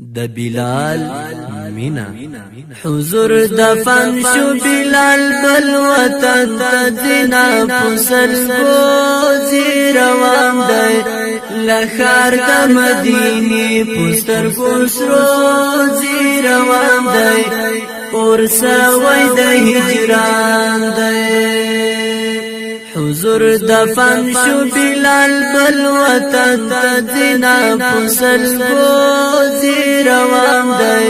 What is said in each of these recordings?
د بلال مینا حضور دفن شو بلال بل وطن تدنا پسل گوزی روان دی لخار د مدینی پستر گسروزی روان دی اور سوی د هجران دی حضور دفن شو بلال بل وطن تدنا پسل گوزی روان دی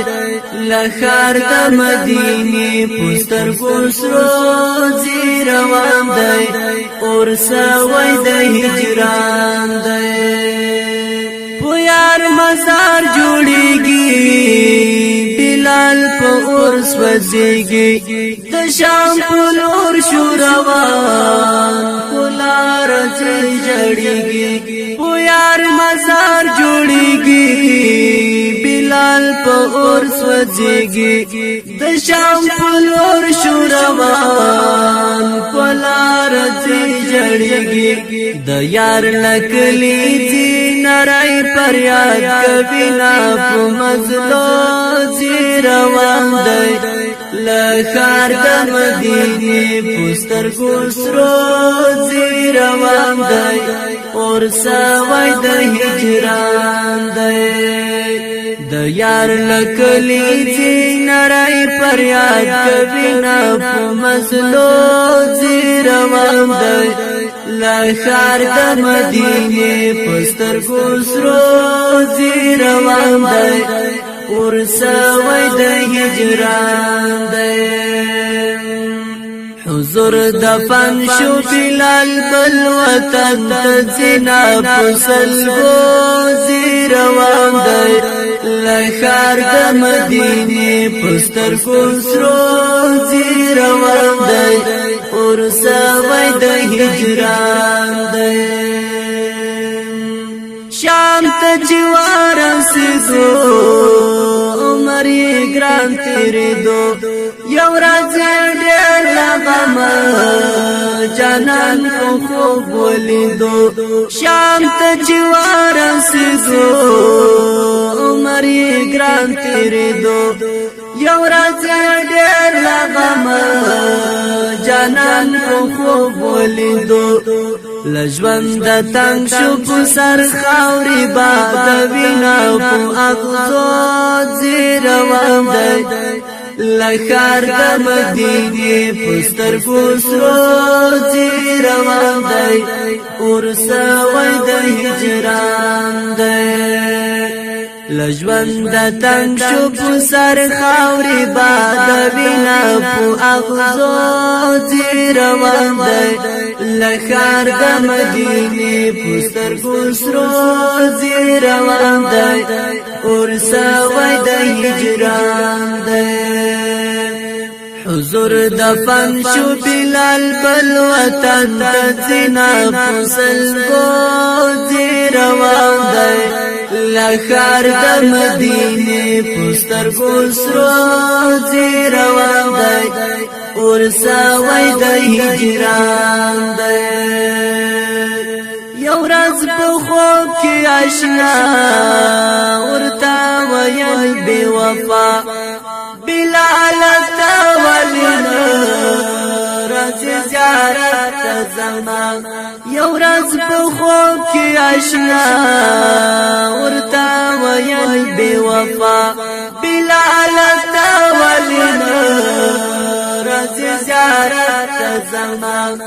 لخار د مدینی پستر گسروزی روان دی اور سوی د هجران دی پویار مزار جوړیږي بلال په اورس وزيږي د شام په لور شو روان کولار جړیږي پویار مزار جوړیږي بلال په اورس وزيږي د شام په لور شو روان کولار جړیږي د یار نکلی دي نړۍ پر یاد کوي نا په مزلو زی روان دی لخار د مدینه پستر ګسرو زی روان دی اور سوی د هجران دی د یار لکلی زی نړۍ پر یاد کوي نا په مزلو زی روان دی لخار د مدینه پستر گسرو زی روان دی اور سوی د هجران دی حضور دفن شو بلال بل وطن تزنا پسل گوزی روان دی لخار د مدینه پستر گسرو زی روان دی اور سوی د هجران دی شام ته جوار سدو عمر ګران تیرې دو یو راز ډېر لغم جانان کو خوب ولیدو شام ته جوار سدو عمر ګران تیرې دو یو راز ډېر لغم جانان کو خوب ولیدو لژوند تنگ شو په سر خاوري باد وینا په اغزو زی روان دی لخار د مدینه پستر گسرو زی روان دی اور سوی د هجران دی لژوند تنگ شو په سر خاوري باد وینا په اغزو زی روان دی لخار د مدینه پستر گسرو زی روان دی اور سوی د هجران دی حضور دفن شو بلال بل وطن تزنا پسل گوزی روان دی لخار د مدینه پستر گسرو زی روان دی اور سوی د هجران دی یو راز په خوب کې آشنا ورتا ویل بے وفا بلال تا ولنا راز زیارت زمان یو راز په خوب کې آشنا ورتا ویل بے وفا بلال تا ولنا زیارت زمان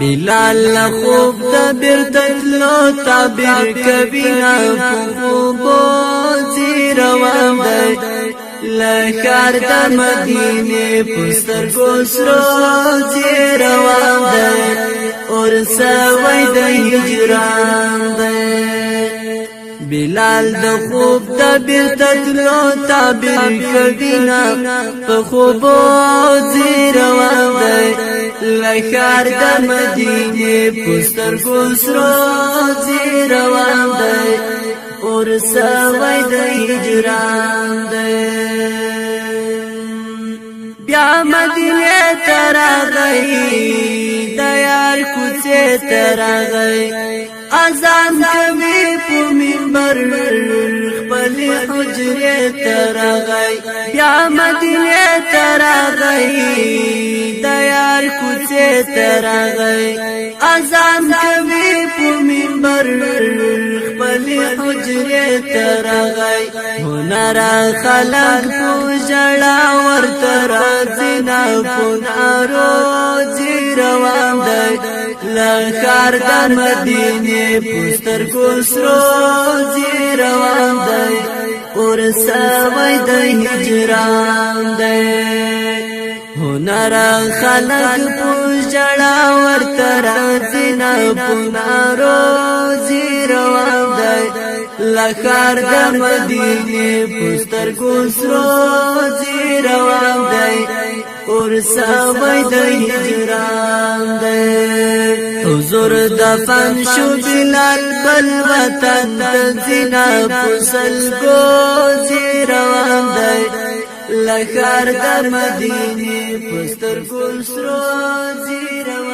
بلال خوب د برتلو تعبیر کبینا خوبو زی روان دی لخار د مدینه پستر گسرو زی روان دی اور سوی د هجران دی بلال د خوب د برتلو تعبیر کبینا په خوبو زی روان دی لخار د مدینه پستر گسرو زی روان دی اور سوی د هجران دی بیا مدینه تراغی د یار کوڅه تراغی اذان کوي په منبر خپل خپل حجره ترغی بیا مدینه ترغی د یار کوڅه ترغی اذان کوي په منبر خپل حجره ترغی هنر خلق پوجړه ورته راځي نه پونارو روان دی لخر د مدینه پستر کو سروزی روان دی اور سوی د هجران دی هنر خلق پوجړه ورته راځي نه پونارو روان دی لخر د مدینه پستر کو سروزی روان دی اور سوی د هجران دی حضور دفن شو بلال بل وطن تزینا پسل گوزی روان دی لخر د مدینه پستر گل سروزی روان